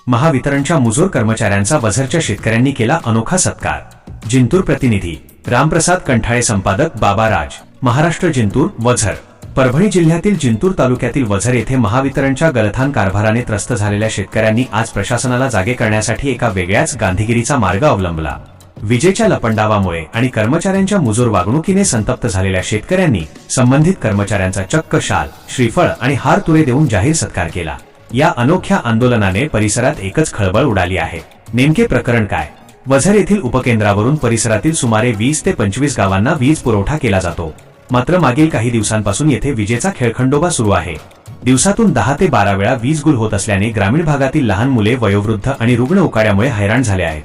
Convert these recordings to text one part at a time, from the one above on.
महावितरणच्या मुजोर कर्मचाऱ्यांचा वझरच्या शेतकऱ्यांनी केला अनोखा सत्कार। जिंतूर प्रतिनिधी रामप्रसाद कंठाळे, संपादक बाबा राज, महाराष्ट्र। जिंतूर वझर परभणी जिल्ह्यातील जिंतूर तालुक्यातील वझर येथे महावितरणच्या गलथान कारभाराने त्रस्त झालेल्या शेतकऱ्यांनी आज प्रशासनाला जागे करण्यासाठी एका वेगळ्याच गांधीगिरीचा मार्ग अवलंबला। विजेच्या लपंडावामुळे आणि कर्मचाऱ्यांच्या मुजोर वागणुकीने संतप्त झालेल्या शेतकऱ्यांनी संबंधित कर्मचाऱ्यांचा चक्क शाल, श्रीफळ आणि हार तुरे देऊन जाहीर सत्कार केला। या अनोख्या आंदोलनाने परिसरात एकच खळबळ उडाली आहे। नेमके प्रकरण काय? वझर येथील उपकेंद्रावरून परिसरातील सुमारे 20 ते 25 गावांना वीज पुरवठा केला जातो। मात्र मागील काही दिवसांपासून येथे विजेचा खेळखंडोबा सुरू आहे। दिवसातून 10 ते 12 वेळा वीज गुल होत असल्याने ग्रामीण भागातील लहान मुले, वयोवृद्ध आणि रुग्ण उकाड्यामुळे हैराण झाले आहेत।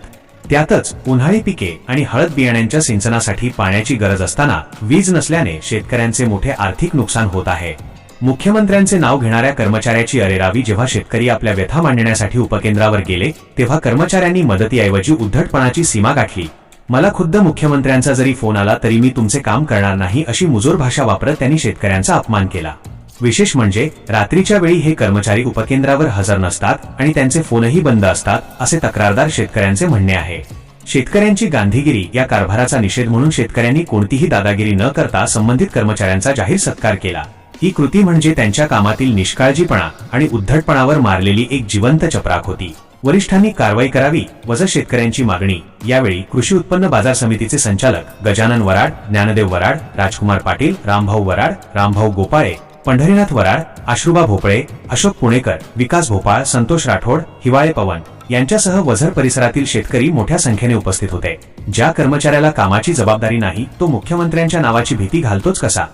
त्यातच उन्हाळी पिके आणि हळद बियाण्यांच्या सिंचनासाठी पाण्याची गरज असताना वीज नसल्याने शेतकऱ्यांचे मोठे आर्थिक नुकसान होत आहे। मुख्यमंत्र्यांचे नाव घेणाऱ्या कर्मचाऱ्याची अरेरावी जेव्हा शेतकरी आपल्या व्यथा मांडण्यासाठी उपकेंद्रावर गेले तेव्हा कर्मचाऱ्यांनी मदतीऐवजी उद्धटपणाची सीमा गाठली। मला खुद्द मुख्यमंत्र्यांचा जरी फोन आला तरी मी तुमचे काम करणार नाही, अशी मुजोर भाषा वापरत त्यांनी शेतकऱ्यांचा अपमान केला। विशेष म्हणजे रात्रीच्या वेळी हे कर्मचारी उपकेंद्रावर हजर नसतात आणि त्यांचे फोनही बंद असतात, असे तक्रारदार शेतकऱ्यांचे म्हणणे आहे। शेतकऱ्यांची गांधीगिरी या कारभाराचा निषेध म्हणून शेतकऱ्यांनी कोणतीही दादागिरी न करता संबंधित कर्मचाऱ्यांचा जाहीर सत्कार केला। ही कृती म्हणजे त्यांच्या कामातील निष्काळजीपणा आणि उद्धटपणावर मारलेली एक जिवंत चपराक होती। वरिष्ठांनी कारवाई करावी, वझर शेतकऱ्यांची मागणी। यावेळी कृषी उत्पन्न बाजार समितीचे संचालक गजानन वराड, ज्ञानदेव वराड, राजकुमार पाटील, रामभाऊ वराड, रामभाऊ गोपाळे, पंढरीनाथ वराड, आश्रुबा भोपळे, अशोक पुणेकर, विकास भोपाळ, संतोष राठोड, हिवाळे पवन यांच्यासह वझर परिसरातील शेतकरी मोठ्या संख्येने उपस्थित होते। ज्या कर्मचाऱ्याला कामाची जबाबदारी नाही तो मुख्यमंत्र्यांच्या नावाची भीती घालतोच कसा?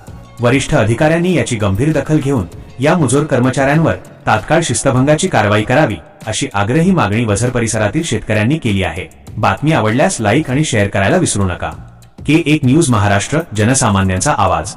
वरिष्ठ अधिकाऱ्यांनी याची गंभीर दखल घेऊन या मुजोर कर्मचाऱ्यांवर तात्काळ शिस्तभंगाची कारवाई करावी, अशी आग्रही मागणी वझर परिसरातील शेतकऱ्यांनी केली आहे। बातमी आवडल्यास लाईक आणि शेअर करायला विसरू नका। K1 न्यूज महाराष्ट्र, जनसामान्यांचा आवाज।